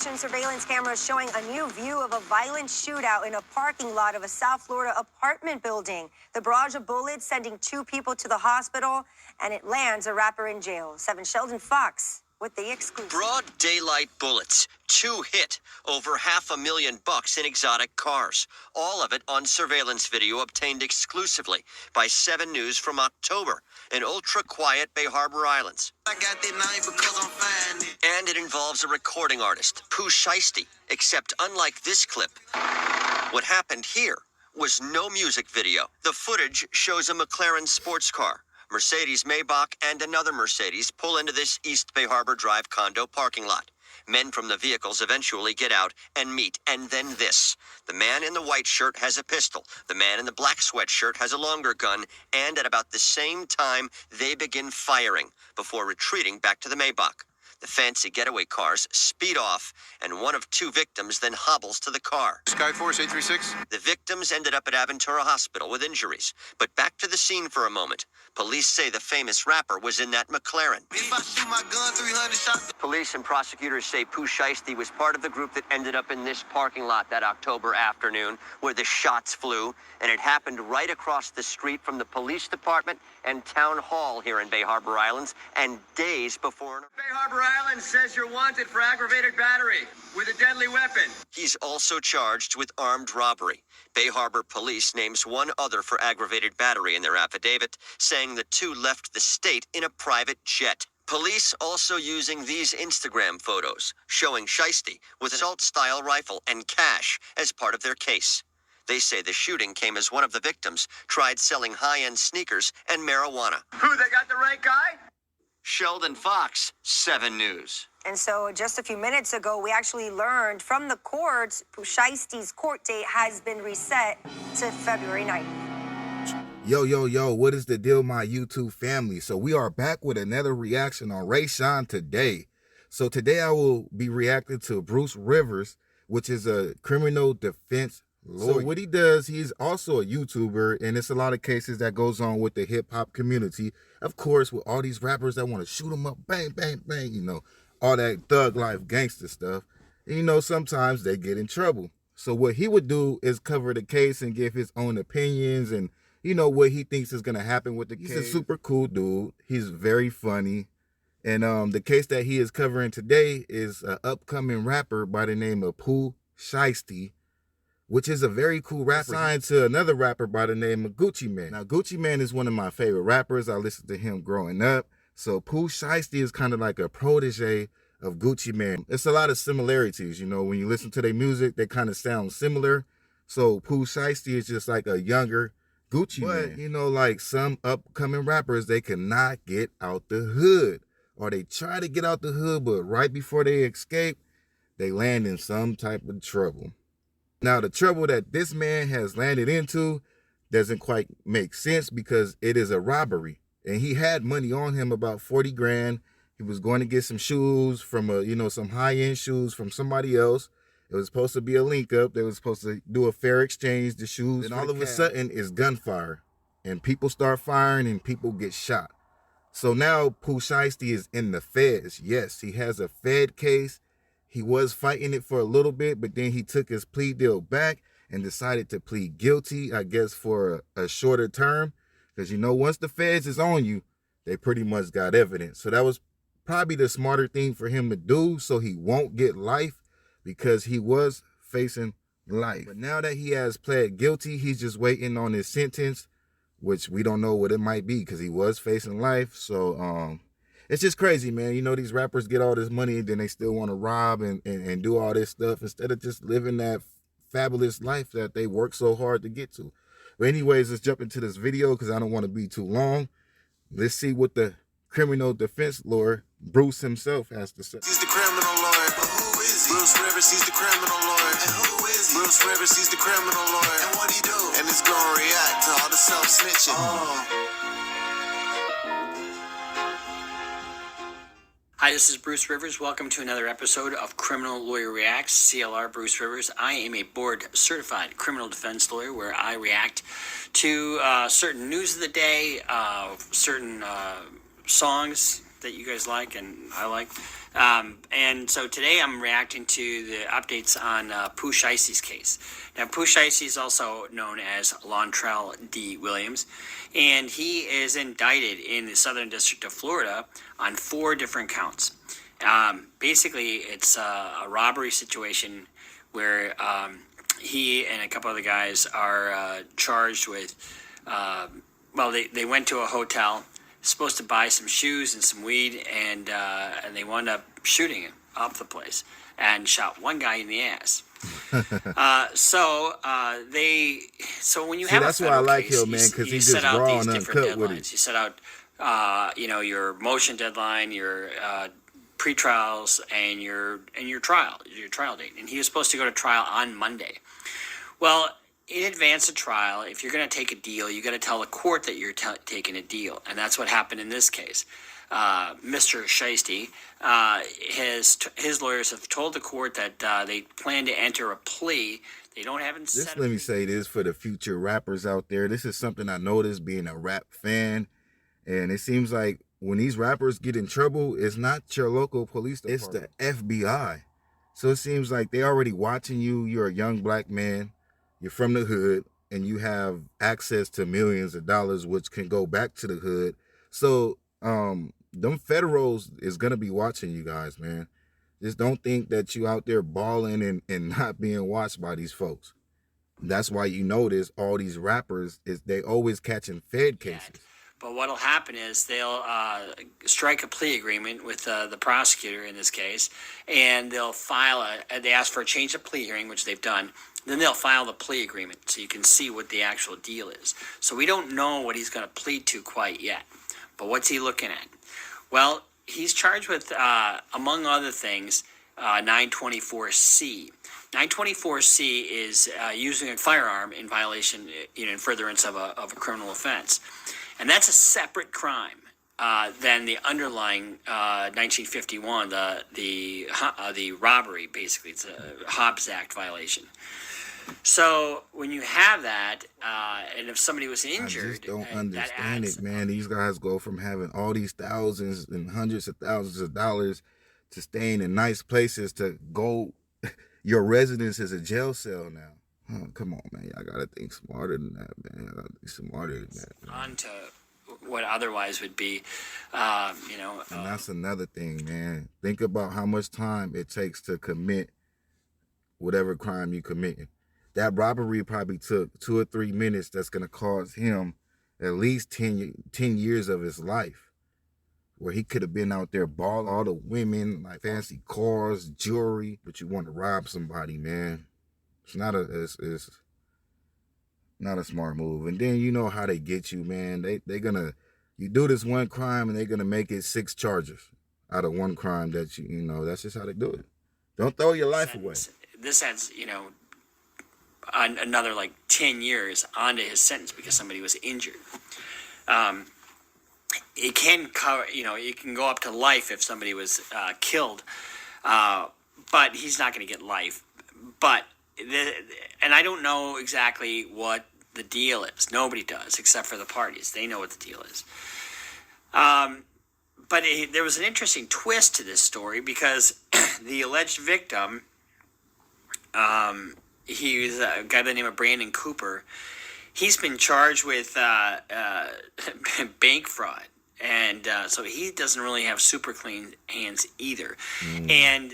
Surveillance cameras showing a new view of a violent shootout in a parking lot of a South Florida apartment building. The barrage of bullets sending 2 people to the hospital, and it lands a rapper in jail. 7 Sheldon Fox with the exclusive. Broad daylight bullets, 2 hit, over $500,000 in exotic cars. All of it on surveillance video obtained exclusively by 7 News from October in ultra-quiet Bay Harbor Islands. I got that knife because I'm fine. And it involves a recording artist, Pooh Shiesty, except unlike this clip, what happened here was no music video. The footage shows a McLaren sports car, Mercedes Maybach, and another Mercedes pull into this East Bay Harbor Drive condo parking lot. Men from the vehicles eventually get out and meet, and then this. The man in the white shirt has a pistol. The man in the black sweatshirt has a longer gun, and at about the same time, they begin firing before retreating back to the Maybach. The fancy getaway cars speed off, and one of 2 victims then hobbles to the car. Skyforce 836. The victims ended up at Aventura Hospital with injuries. But back to the scene for a moment. Police say the famous rapper was in that McLaren. If I shoot my gun 300 shots. Police and prosecutors say Pooh Shiesty was part of the group that ended up in this parking lot that October afternoon where the shots flew, and it happened right across the street from the police department and town hall here in Bay Harbor Islands, and days before... Bay Harbor Islands says you're wanted for aggravated battery with a deadly weapon. He's also charged with armed robbery. Bay Harbor Police names 1 other for aggravated battery in their affidavit, saying the 2 left the state in a private jet. Police also using these Instagram photos, showing Shiesty with an assault-style rifle and cash as part of their case. They say the shooting came as one of the victims tried selling high-end sneakers and marijuana. Who, they got the right guy? Sheldon Fox, 7 News. And so just a few minutes ago, we actually learned from the courts, Pooh Shiesty's court date has been reset to February 9th. Yo, what is the deal, my YouTube family? So we are back with another reaction on Rayshon today. So today I will be reacting to Bruce Rivers, which is a criminal defense lawyer. So what he does, he's also a YouTuber, and it's a lot of cases that goes on with the hip-hop community. Of course, with all these rappers that want to shoot them up, bang, bang, bang, you know, all that thug life gangster stuff. And, you know, sometimes they get in trouble. So what he would do is cover the case and give his own opinions and, you know, what he thinks is going to happen with the case. He's a super cool dude. He's very funny. And the case that he is covering today is an upcoming rapper by the name of Pooh Shiesty, which is a very cool rapper, signed to another rapper by the name of Gucci Mane. Now, Gucci Mane is one of my favorite rappers. I listened to him growing up. So Pooh Shiesty is kind of like a protege of Gucci Mane. It's a lot of similarities, you know. When you listen to their music, they kind of sound similar. So Pooh Shiesty is just like a younger Gucci Mane. You know, like some upcoming rappers, they cannot get out the hood. Or they try to get out the hood, but right before they escape, they land in some type of trouble. Now, the trouble that this man has landed into doesn't quite make sense because it is a robbery. And he had money on him, about 40 grand. He was going to get some shoes from some high-end shoes from somebody else. It was supposed to be a link up. They were supposed to do a fair exchange, the shoes. And all of a sudden, it's gunfire. And people start firing and people get shot. So now Pooh Shiesty is in the feds. Yes, he has a Fed case. He was fighting it for a little bit, but then he took his plea deal back and decided to plead guilty, I guess, for a shorter term. Because, you know, once the feds is on you, they pretty much got evidence. So that was probably the smarter thing for him to do, so he won't get life, because he was facing life. But now that he has pled guilty, he's just waiting on his sentence, which we don't know what it might be because he was facing life. So it's just crazy, man. You know, these rappers get all this money and then they still want to rob and do all this stuff instead of just living that fabulous life that they work so hard to get to. But anyways, let's jump into this video because I don't want to be too long. Let's see what the criminal defense lawyer, Bruce himself, has to say. He's the criminal lawyer. But who is he? Bruce Rivers, he's the criminal lawyer. And who is he? Bruce Rivers, he's the criminal lawyer. And what he do? And it's gonna react to all the self-snitching. Hi, this is Bruce Rivers. Welcome to another episode of Criminal Lawyer Reacts, CLR Bruce Rivers. I am a board-certified criminal defense lawyer where I react to certain news of the day, certain songs, that you guys like and I like. And so today I'm reacting to the updates on Pooh Shiesty's case. Now, Pooh Shiesty is also known as Lontrell D. Williams, and he is indicted in the Southern District of Florida on 4 different counts. Basically, it's a robbery situation where he and a couple other guys are charged with, they went to a hotel, supposed to buy some shoes and some weed, and they wound up shooting him up the place and shot one guy in the ass. So when you have that's a why I federal like case, him, man, because you he's just set out raw these and different uncut with deadlines. it. You set out, your motion deadline, your pre-trials, and your trial date. And he was supposed to go to trial on Monday. Well, in advance of trial, if you're going to take a deal, you got to tell the court that you're taking a deal, and that's what happened in this case. Mr. Shiesty, his lawyers have told the court that they plan to enter a plea. They haven't set. Let me say this for the future rappers out there. This is something I noticed being a rap fan, and it seems like when these rappers get in trouble, it's not your local police department. It's the FBI. So it seems like they already watching you. You're a young black man. You're from the hood, and you have access to millions of dollars, which can go back to the hood. So, them federals is going to be watching you guys, man. Just don't think that you out there balling and not being watched by these folks. That's why you notice all these rappers, they always catching Fed cases. But what'll happen is they'll strike a plea agreement with the prosecutor in this case, and they'll they ask for a change of plea hearing, which they've done. Then they'll file the plea agreement so you can see what the actual deal is. So we don't know what he's going to plead to quite yet. But what's he looking at? Well, he's charged with, among other things, 924C. 924C is using a firearm in violation, in furtherance of a criminal offense. And that's a separate crime than the underlying 1951, the robbery, basically. It's a Hobbs Act violation. So when you have that, and if somebody was injured, I just don't understand it, man. These guys go from having all these thousands and hundreds of thousands of dollars to staying in nice places to go. Your residence is a jail cell now. Oh, come on, man. I gotta think smarter than that, man. I gotta think smarter than that, man. On to what otherwise would be, And that's another thing, man. Think about how much time it takes to commit whatever crime you committing. That robbery probably took 2 or 3 minutes. That's going to cost him at least 10 years of his life, where he could have been out there balling all the women, like fancy cars, jewelry. But you want to rob somebody, man. It's not a smart move. And then you know how they get you, man. You do this one crime and they're going to make it 6 charges out of one crime that that's just how they do it. Don't throw your life away. This adds, another 10 years onto his sentence because somebody was injured. It can cover, it can go up to life if somebody was killed, but he's not going to get life. But and I don't know exactly what the deal is. Nobody does except for the parties. They know what the deal is. But there was an interesting twist to this story because the alleged victim, he was a guy by the name of Brandon Cooper. He's been charged with bank fraud, and so he doesn't really have super clean hands either. And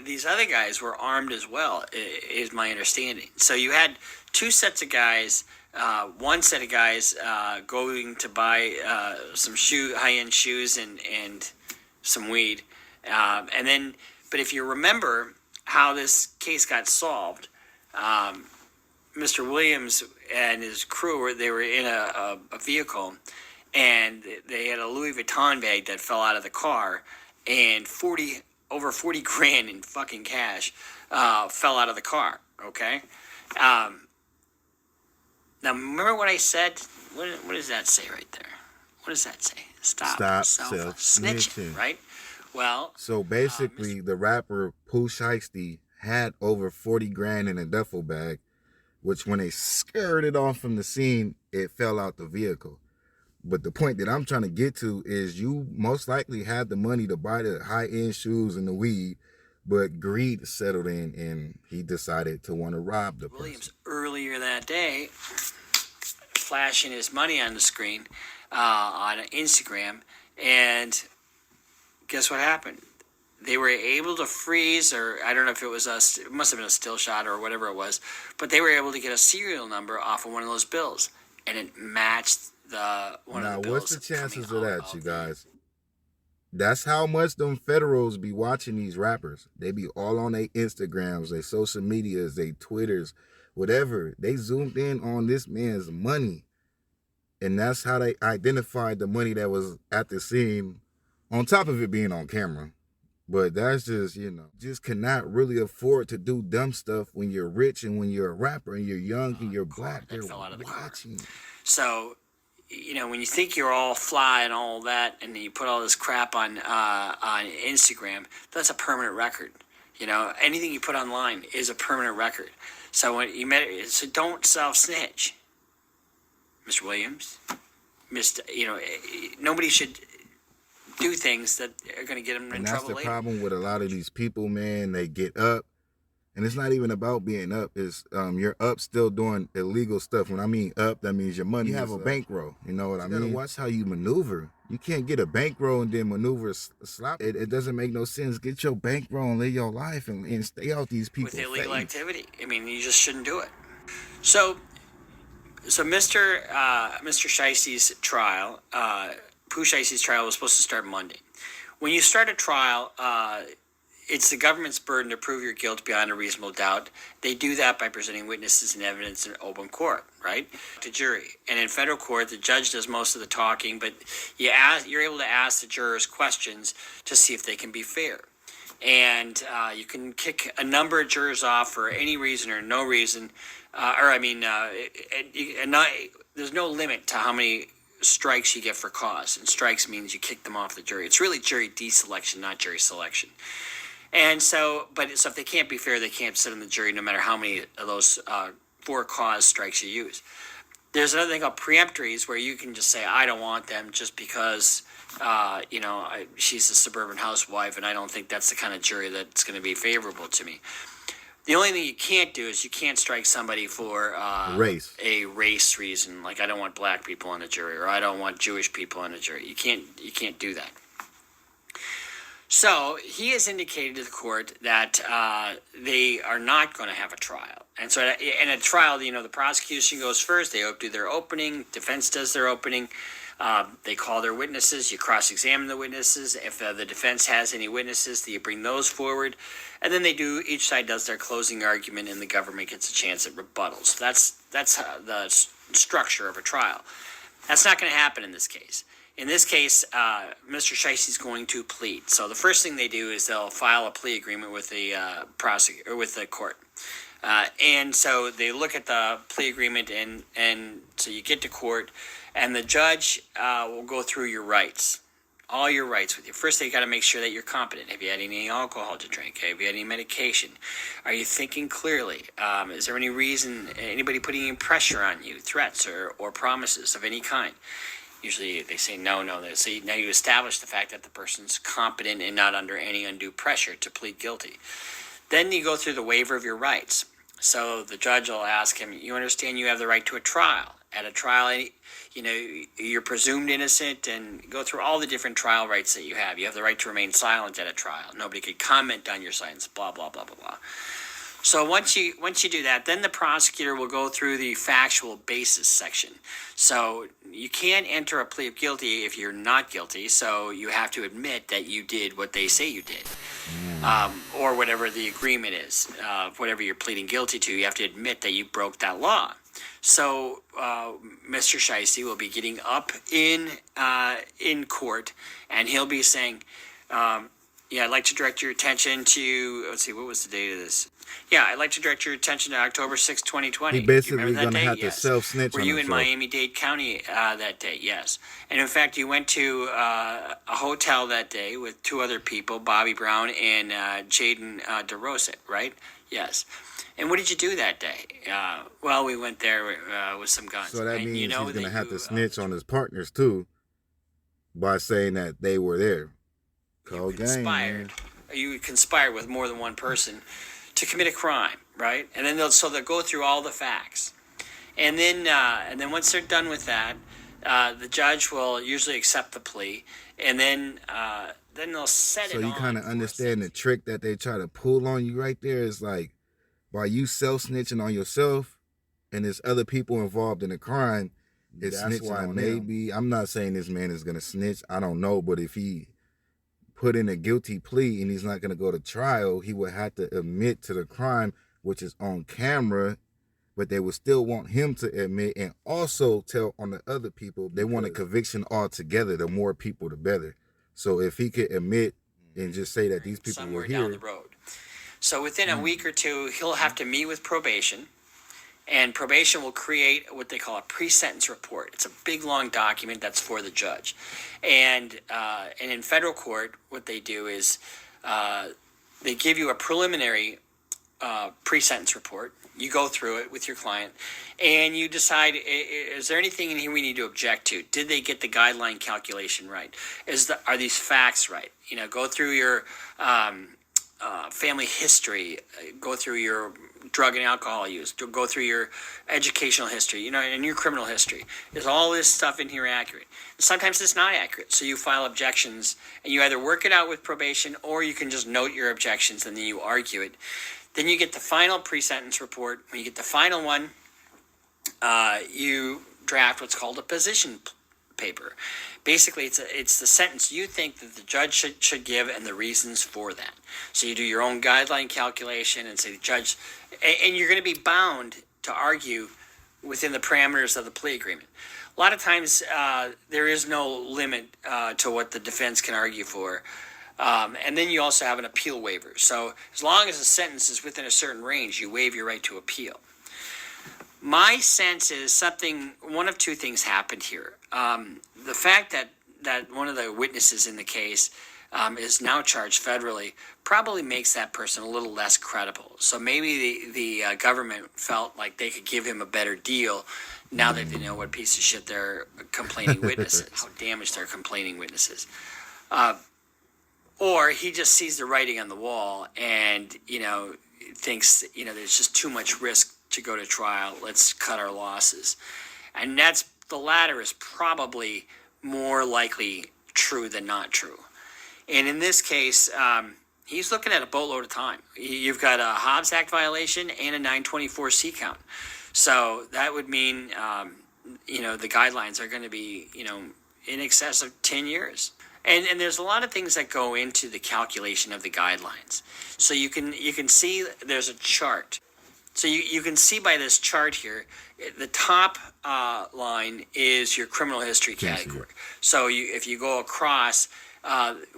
these other guys were armed as well, is my understanding. So you had 2 sets of guys. One set of guys going to buy some high-end shoes and some weed, and then. But if you remember how this case got solved, Mr. Williams and his crew were in a vehicle, and they had a Louis Vuitton bag that fell out of the car, and over 40 grand in fucking cash fell out of the car. Okay. Now remember what I said? What does that say right there? What does that say? Stop self-snitching, right? Well, so basically, the rapper Pooh Shiesty had over 40 grand in a duffel bag, which when they skirted off from the scene, it fell out the vehicle. But the point that I'm trying to get to is you most likely had the money to buy the high-end shoes and the weed, but greed settled in and he decided to want to rob the Williams person. earlier that day flashing his money on the screen on Instagram, and guess what happened? They were able to freeze, or I don't know if it was it must have been a still shot or whatever it was, but they were able to get a serial number off of one of those bills, and it matched one of the bills. Now, what's the chances of that, you the guys? That's how much them federals be watching these rappers. They be all on their Instagrams, their social medias, their Twitters, whatever. They zoomed in on this man's money. And that's how they identified the money that was at the scene, on top of it being on camera. But that's just, just cannot really afford to do dumb stuff when you're rich and when you're a rapper and you're young and you're black. They're watching. So, when you think you're all fly and all that, and then you put all this crap on Instagram, that's a permanent record. Anything you put online is a permanent record. So so don't self-snitch, Mr. Williams. Nobody should do things that are going to get them in trouble later. And that's the problem with a lot of these people, man. They get up, and it's not even about being up. It's you're up still doing illegal stuff. When I mean up, that means your money. You have a bankroll. You know what I mean? You gotta watch how you maneuver. You can't get a bankroll and then maneuver slop. It doesn't make no sense. Get your bankroll and live your life and stay out these people. With illegal activity. You just shouldn't do it. So Mr. Shiesty's trial, Pooh Shiesty's trial was supposed to start Monday. When you start a trial, it's the government's burden to prove your guilt beyond a reasonable doubt. They do that by presenting witnesses and evidence in open court, right? To jury. And in federal court, the judge does most of the talking, but you're able to ask the jurors questions to see if they can be fair. And you can kick a number of jurors off for any reason or no reason. There's no limit to how many strikes you get for cause. And strikes means you kick them off the jury. It's really jury deselection, not jury selection. And so if they can't be fair, they can't sit on the jury no matter how many of those for cause strikes you use. There's another thing called preemptories where you can just say, I don't want them just because, she's a suburban housewife and I don't think that's the kind of jury that's going to be favorable to me. The only thing you can't do is you can't strike somebody for a race reason, like I don't want black people on the jury or I don't want Jewish people on the jury. You can't do that. So he has indicated to the court that they are not going to have a trial. And so in a trial, the prosecution goes first. They do their opening. Defense does their opening. They call their witnesses. You cross-examine the witnesses. If the defense has any witnesses, you bring those forward. And then each side does their closing argument, and the government gets a chance at rebuttals. That's the structure of a trial. That's not going to happen in this case. In this case, Mr. Shiesty is going to plead. So the first thing they do is they'll file a plea agreement with the with the court. And so they look at the plea agreement, and so you get to court, and the judge will go through your rights, all your rights with you. First, they got to make sure that you're competent. Have you had any alcohol to drink? Have you had any medication? Are you thinking clearly? Is there any reason, anybody putting any pressure on you, threats or promises of any kind? Usually they say no. So now you establish the fact that the person's competent and not under any undue pressure to plead guilty. Then you go through the waiver of your rights. So the judge will ask him, you understand you have the right to a trial. At a trial, you're presumed innocent, and go through all the different trial rights that you have. You have the right to remain silent at a trial. Nobody could comment on your silence, blah, blah, blah, blah, blah. So once you do that, then the prosecutor will go through the factual basis section. So you can't enter a plea of guilty if you're not guilty. So you have to admit that you did what they say you did, or whatever the agreement is, whatever you're pleading guilty to. You have to admit that you broke that law. So Mr. Shiesty will be getting up in court, and he'll be saying, Yeah, I'd like to direct your attention to, let's see, what was the date of this? Yeah, I'd like to direct your attention to October 6, 2020. He basically Do you remember that gonna date? have to Yes. self-snitch Were on you in himself. Miami-Dade County that day? Yes. And in fact, you went to a hotel that day with two other people, Bobby Brown and Jaden DeRosa, right? Yes. And what did you do that day? Well, we went there with some guns. So that And means you know he's gonna that have you, to snitch on his partners too, by saying that they were there. Cold game, man. you conspired with more than one person to commit a crime, right? And then they'll go through all the facts, and then once they're done with that, the judge will usually accept the plea, and then they'll set So it. you kind of understand the trick that they try to pull on you right there is like, by you self-snitching on yourself, and there's other people involved in the crime, it's That's snitching why on maybe, I'm not saying this man is gonna snitch. I don't know, but if he put in a guilty plea and he's not gonna go to trial, he would have to admit to the crime, which is on camera. But they would still want him to admit and also tell on the other people. They want a conviction altogether. The more people, the better. So if he could admit and just say that these people somewhere were down here, the road. So within a week or two, he'll have to meet with probation, and probation will create what they call a pre-sentence report. It's a big, long document that's for the judge. And in federal court, what they do is they give you a preliminary pre-sentence report. You go through it with your client, and you decide: is there anything in here we need to object to? Did they get the guideline calculation right? Are these facts right? Go through your family history, go through your drug and alcohol use, go through your educational history, and your criminal history. Is all this stuff in here accurate? Sometimes it's not accurate, so you file objections, and you either work it out with probation, or you can just note your objections and then you argue it. Then you get the final pre-sentence report. When you get the final one, you draft what's called a position paper. Basically, it's the sentence you think that the judge should give and the reasons for that. So you do your own guideline calculation and say, the judge, and you're going to be bound to argue within the parameters of the plea agreement. A lot of times, there is no limit to what the defense can argue for. And then you also have an appeal waiver. So as long as the sentence is within a certain range, you waive your right to appeal. My sense is one of two things happened here. The fact that one of the witnesses in the case is now charged federally probably makes that person a little less credible. So maybe the government felt like they could give him a better deal now that they know what piece of shit they're complaining witnesses, how damaged they're complaining witnesses. Or he just sees the writing on the wall and, thinks, there's just too much risk to go to trial. Let's cut our losses. And the latter is probably more likely true than not true. And in this case, he's looking at a boatload of time. You've got a Hobbs Act violation and a 924C count. So that would mean, the guidelines are going to be, in excess of 10 years. And there's a lot of things that go into the calculation of the guidelines. So you can see there's a chart. So you can see by this chart here, the top line is your criminal history category. So if you go across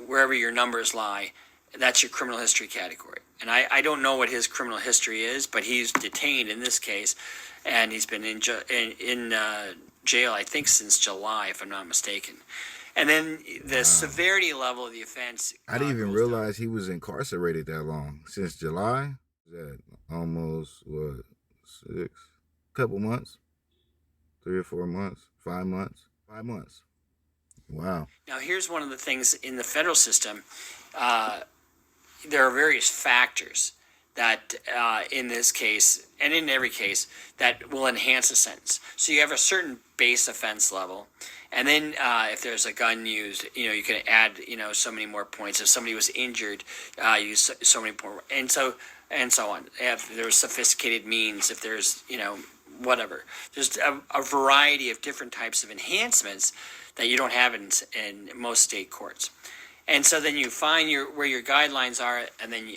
wherever your numbers lie, that's your criminal history category. And I don't know what his criminal history is, but he's detained in this case, and he's been in jail, I think, since July, if I'm not mistaken. And then the severity level of the offense. I didn't even realize he was incarcerated that long. Since July? That almost, 6? Couple months? 3 or 4 months? 5 months? 5 months. Wow. Now, here's one of the things in the federal system. There are various factors that, in this case, and in every case, that will enhance a sentence. So you have a certain base offense level. And then if there's a gun used, you can add, so many more points. If somebody was injured, use so many more, and so on. If there's sophisticated means, if there's, whatever. There's a variety of different types of enhancements that you don't have in most state courts. And so then you find where your guidelines are, and then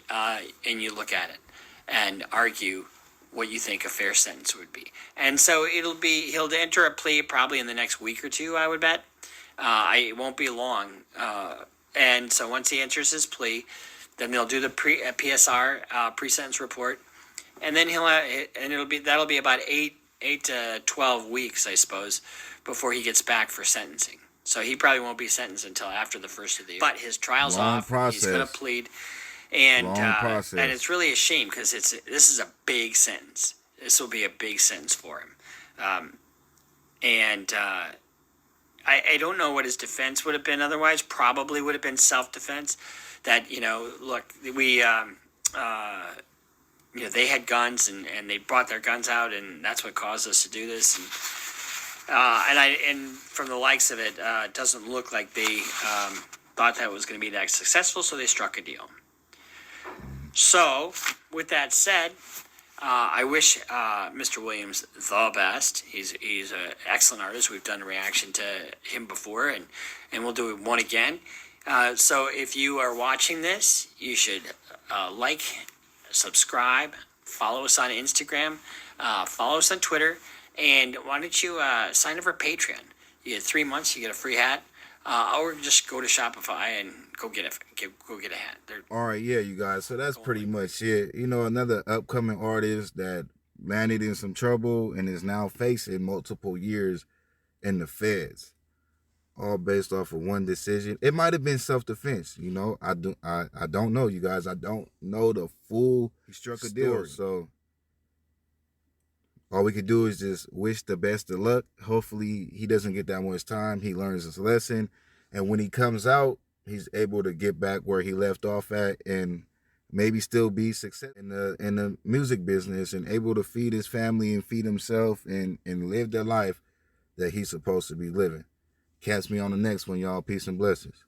and you look at it and argue what you think a fair sentence would be. And so he'll enter a plea probably in the next week or two, I would bet. It won't be long And so once he enters his plea, then they'll do the PSR pre-sentence report, and then that'll be about 8 to 12 weeks, I suppose, before he gets back for sentencing. So he probably won't be sentenced until after the first of the year. But his trial's Long off. process. He's going to plead, and Process. and it's really a shame because this is a big sentence. This will be a big sentence for him, I don't know what his defense would have been otherwise. Probably would have been self-defense. That, look, we, they had guns and they brought their guns out, and that's what caused us to do this. And from the likes of it, it doesn't look like they thought that was going to be that successful, so they struck a deal. So, with that said, I wish Mr. Williams the best. He's an excellent artist. We've done a reaction to him before, and we'll do one again. So if you are watching this, you should like, subscribe, follow us on Instagram, follow us on Twitter, and why don't you sign up for Patreon? You get 3 months, you get a free hat, or just go to Shopify and go get a hat. All right, yeah, you guys. So that's pretty much it. Another upcoming artist that landed in some trouble and is now facing multiple years in the feds, all based off of one decision. It might have been self-defense. I don't know, you guys. I don't know the full He struck a story. deal. So all we could do is just wish the best of luck. Hopefully he doesn't get that much time. He learns his lesson, and when he comes out, he's able to get back where he left off at and maybe still be successful in the music business and able to feed his family and feed himself and live the life that he's supposed to be living. Catch me on the next one, y'all. Peace and blessings.